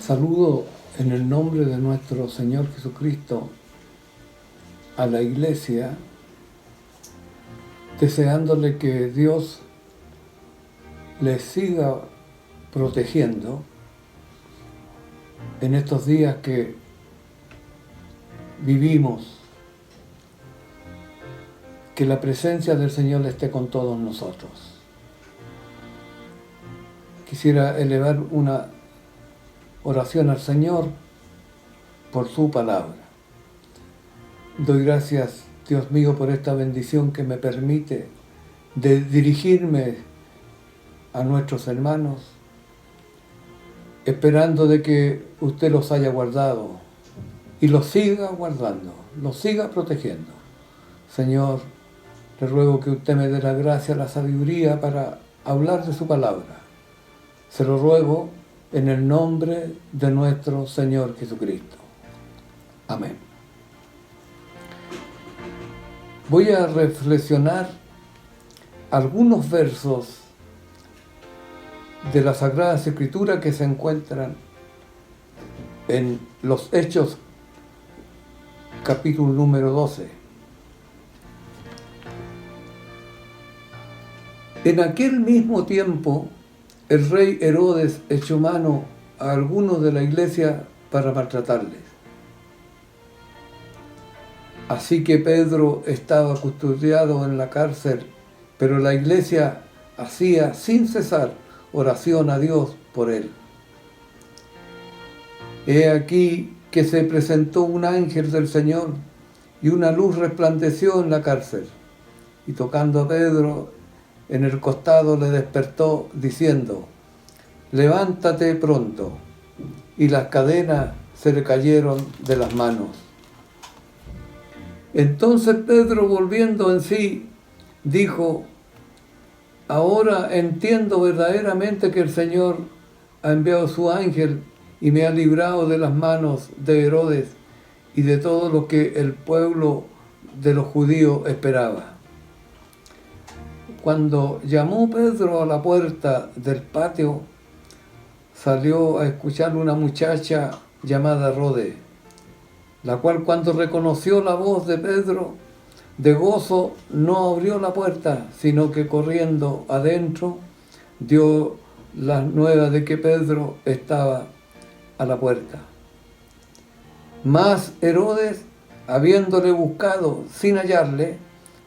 Saludo en el nombre de nuestro Señor Jesucristo a la Iglesia, deseándole que Dios les siga protegiendo en estos días que vivimos, que la presencia del Señor esté con todos nosotros. Quisiera elevar una oración al Señor por su palabra. Doy gracias, Dios mío, por esta bendición que me permite de dirigirme a nuestros hermanos, esperando de que usted los haya guardado y los siga guardando, los siga protegiendo. Señor, le ruego que usted me dé la gracia, la sabiduría para hablar de su palabra. Se lo ruego en el nombre de nuestro Señor Jesucristo. Amén. Voy a reflexionar algunos versos de las Sagradas Escrituras que se encuentran en los Hechos, capítulo número 12. En aquel mismo tiempo, el rey Herodes echó mano a algunos de la iglesia para maltratarles. Así que Pedro estaba custodiado en la cárcel, pero la iglesia hacía sin cesar oración a Dios por él. He aquí que se presentó un ángel del Señor y una luz resplandeció en la cárcel, y tocando a Pedro en el costado le despertó diciendo: levántate pronto. Y las cadenas se le cayeron de las manos. Entonces Pedro, volviendo en sí, dijo: ahora entiendo verdaderamente que el Señor ha enviado su ángel y me ha librado de las manos de Herodes y de todo lo que el pueblo de los judíos esperaba. Cuando llamó Pedro a la puerta del patio, salió a escuchar una muchacha llamada Rode, la cual, cuando reconoció la voz de Pedro, de gozo no abrió la puerta, sino que corriendo adentro dio la nueva de que Pedro estaba a la puerta. Mas Herodes, habiéndole buscado sin hallarle,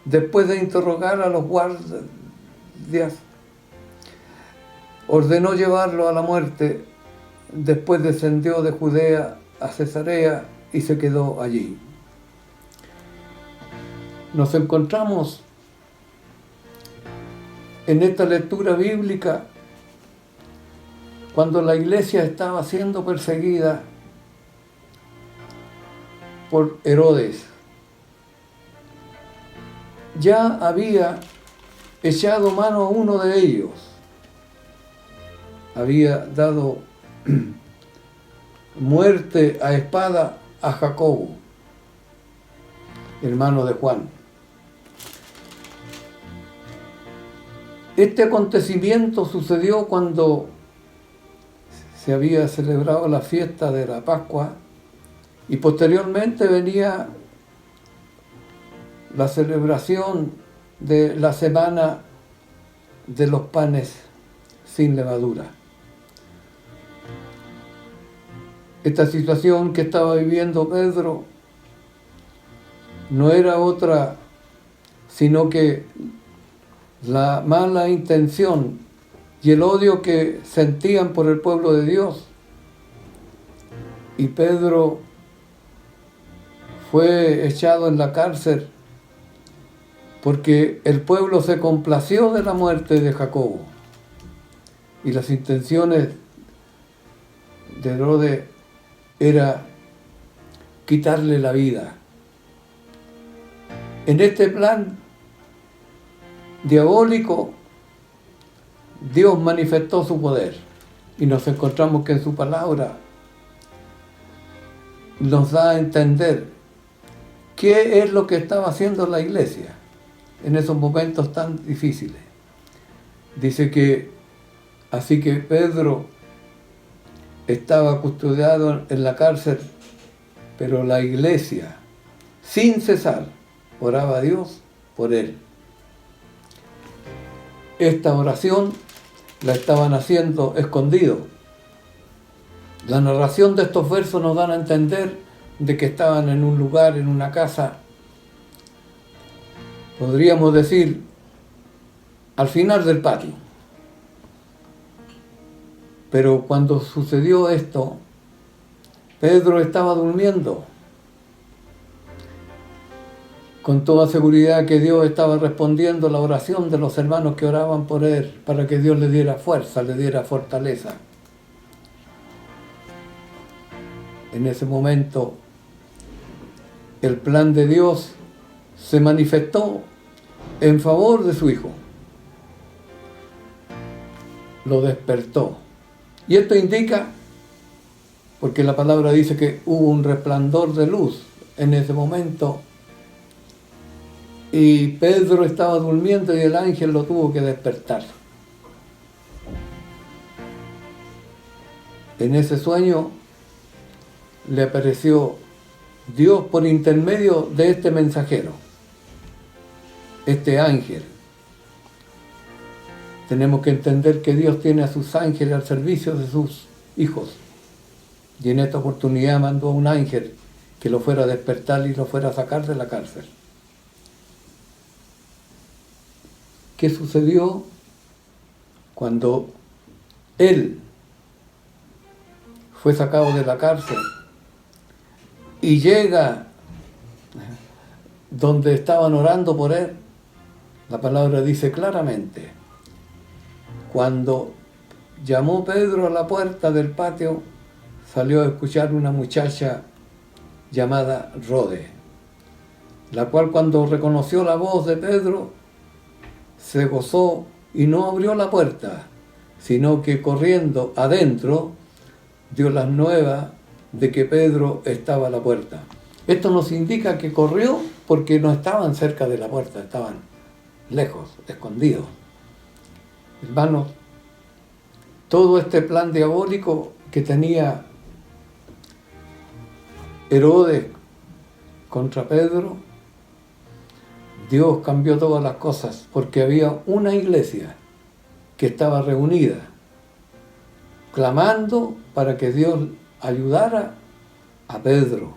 después de interrogar a los guardias, ordenó llevarlo a la muerte. Después descendió de Judea a Cesarea y se quedó allí. Nos encontramos en esta lectura bíblica cuando la iglesia estaba siendo perseguida por Herodes. Ya había echado mano a uno de ellos. Había dado muerte a espada a Jacobo, hermano de Juan. Este acontecimiento sucedió cuando se había celebrado la fiesta de la Pascua y posteriormente venía la celebración de la semana de los panes sin levadura. Esta situación que estaba viviendo Pedro no era otra sino que la mala intención y el odio que sentían por el pueblo de Dios. Y Pedro fue echado en la cárcel porque el pueblo se complació de la muerte de Jacobo. Y las intenciones de Herodes era quitarle la vida. En este plan diabólico, Dios manifestó su poder y nos encontramos que en su palabra nos da a entender qué es lo que estaba haciendo la iglesia en esos momentos tan difíciles. Dice que así que Pedro estaba custodiado en la cárcel, pero la iglesia, sin cesar, oraba a Dios por él. Esta oración la estaban haciendo escondido. La narración de estos versos nos dan a entender de que estaban en un lugar, en una casa, podríamos decir, al final del patio. Pero cuando sucedió esto, Pedro estaba durmiendo. Con toda seguridad que Dios estaba respondiendo la oración de los hermanos que oraban por él, para que Dios le diera fuerza, le diera fortaleza. En ese momento, el plan de Dios se manifestó en favor de su hijo. Lo despertó. Y esto indica, porque la palabra dice que hubo un resplandor de luz en ese momento, y Pedro estaba durmiendo y el ángel lo tuvo que despertar. En ese sueño le apareció Dios por intermedio de este mensajero, este ángel. Tenemos que entender que Dios tiene a sus ángeles al servicio de sus hijos. Y en esta oportunidad mandó a un ángel que lo fuera a despertar y lo fuera a sacar de la cárcel. ¿Qué sucedió cuando él fue sacado de la cárcel y llega donde estaban orando por él? La palabra dice claramente, cuando llamó Pedro a la puerta del patio, salió a escuchar una muchacha llamada Rode, la cual cuando reconoció la voz de Pedro, se gozó y no abrió la puerta, sino que corriendo adentro dio las nuevas de que Pedro estaba a la puerta. Esto nos indica que corrió porque no estaban cerca de la puerta, estaban lejos, escondidos. Hermanos, todo este plan diabólico que tenía Herodes contra Pedro, Dios cambió todas las cosas porque había una iglesia que estaba reunida, clamando para que Dios ayudara a Pedro.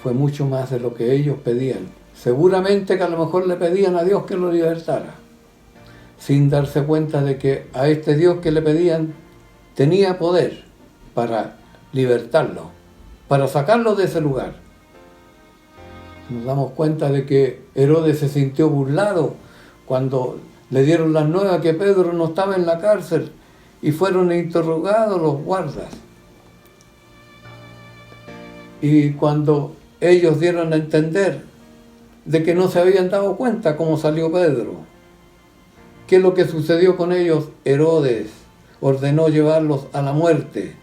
Fue mucho más de lo que ellos pedían. Seguramente que a lo mejor le pedían a Dios que lo libertara, sin darse cuenta de que a este Dios que le pedían tenía poder para libertarlo, para sacarlo de ese lugar. Nos damos cuenta de que Herodes se sintió burlado cuando le dieron las nuevas que Pedro no estaba en la cárcel y fueron interrogados los guardas. Y cuando ellos dieron a entender de que no se habían dado cuenta cómo salió Pedro, ¿qué es lo que sucedió con ellos? Herodes ordenó llevarlos a la muerte.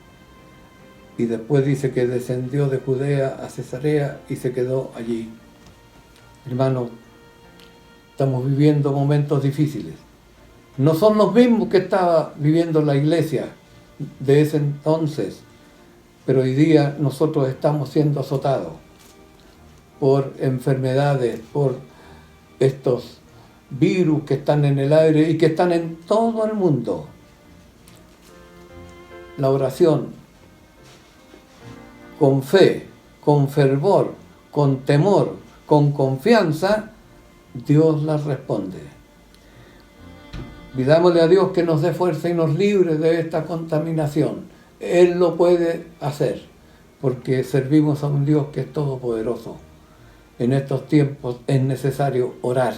Y después dice que descendió de Judea a Cesarea y se quedó allí. Hermanos, estamos viviendo momentos difíciles. No son los mismos que estaba viviendo la iglesia de ese entonces, pero hoy día nosotros estamos siendo azotados por enfermedades, por estos virus que están en el aire y que están en todo el mundo. La oración, con fe, con fervor, con temor, con confianza, Dios las responde. Pidámosle a Dios que nos dé fuerza y nos libre de esta contaminación. Él lo puede hacer, porque servimos a un Dios que es todopoderoso. En estos tiempos es necesario orar.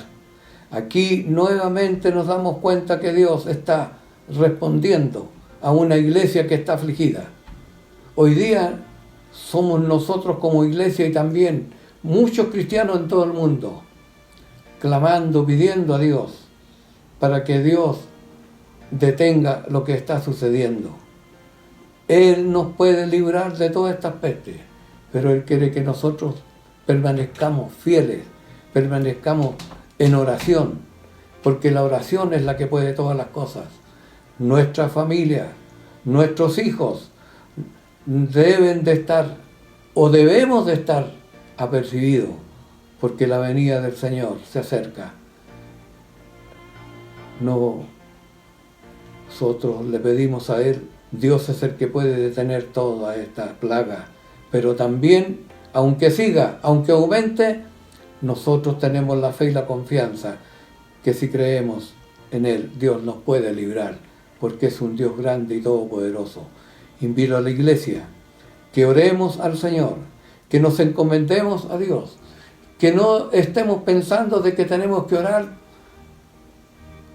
Aquí nuevamente nos damos cuenta que Dios está respondiendo a una iglesia que está afligida. Hoy día somos nosotros como iglesia y también muchos cristianos en todo el mundo, clamando, pidiendo a Dios para que Dios detenga lo que está sucediendo. Él nos puede librar de todas estas pestes, pero Él quiere que nosotros permanezcamos fieles, permanezcamos en oración, porque la oración es la que puede todas las cosas. Nuestra familia, Nuestros hijos deben de estar, o debemos de estar apercibidos, porque la venida del Señor se acerca. Nosotros le pedimos a Él, Dios es el que puede detener toda esta plaga, pero también, aunque siga, aunque aumente, nosotros tenemos la fe y la confianza que si creemos en Él, Dios nos puede librar, porque es un Dios grande y todopoderoso. Invito a la iglesia que oremos al Señor, que nos encomendemos a Dios, que no estemos pensando de que tenemos que orar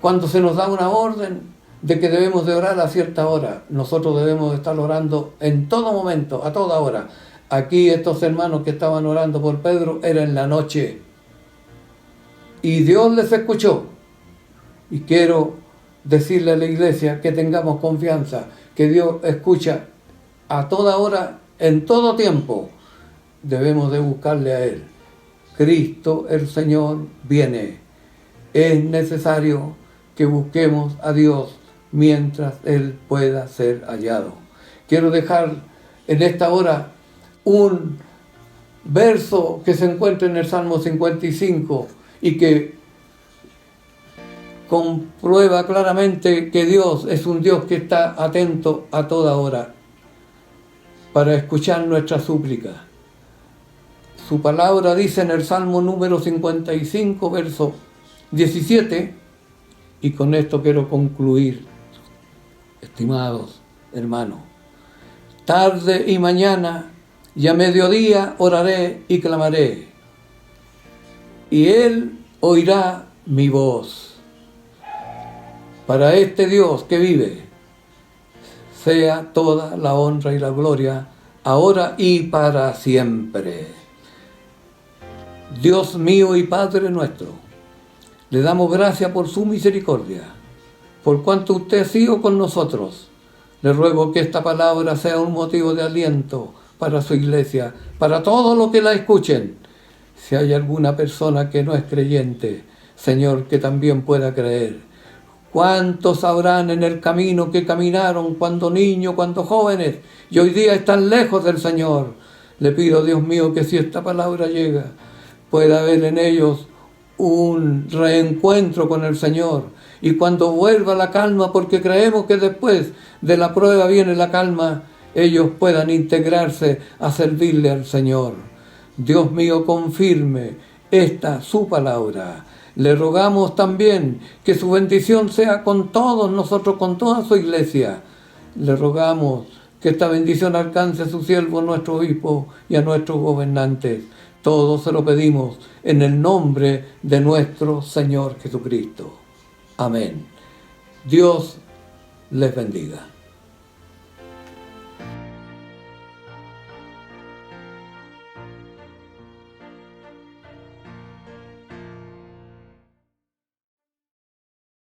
cuando se nos da una orden de que debemos de orar a cierta hora. Nosotros debemos de estar orando en todo momento, a toda hora. Aquí estos hermanos que estaban orando por Pedro era en la noche y Dios les escuchó. Y quiero decirle a la iglesia que tengamos confianza, que Dios escucha a toda hora, en todo tiempo. Debemos de buscarle a Él. Cristo el Señor viene. Es necesario que busquemos a Dios mientras Él pueda ser hallado. Quiero dejar en esta hora un verso que se encuentra en el Salmo 55 y que comprueba claramente que Dios es un Dios que está atento a toda hora para escuchar nuestra súplica. Su palabra dice en el Salmo número 55, verso 17, y con esto quiero concluir, estimados hermanos. Tarde y mañana y a mediodía oraré y clamaré, y Él oirá mi voz. Para este Dios que vive, sea toda la honra y la gloria, ahora y para siempre. Dios mío y Padre nuestro, le damos gracias por su misericordia, por cuanto usted ha sido con nosotros. Le ruego que esta palabra sea un motivo de aliento para su iglesia, para todos los que la escuchen. Si hay alguna persona que no es creyente, Señor, que también pueda creer. ¿Cuántos habrán en el camino que caminaron cuando niños, cuando jóvenes, y hoy día están lejos del Señor? Le pido, Dios mío, que si esta palabra llega, pueda haber en ellos un reencuentro con el Señor. Y cuando vuelva la calma, porque creemos que después de la prueba viene la calma, ellos puedan integrarse a servirle al Señor. Dios mío, confirme esta su palabra. Le rogamos también que su bendición sea con todos nosotros, con toda su iglesia. Le rogamos que esta bendición alcance a su siervo, nuestro obispo, y a nuestros gobernantes. Todo se lo pedimos en el nombre de nuestro Señor Jesucristo. Amén. Dios les bendiga.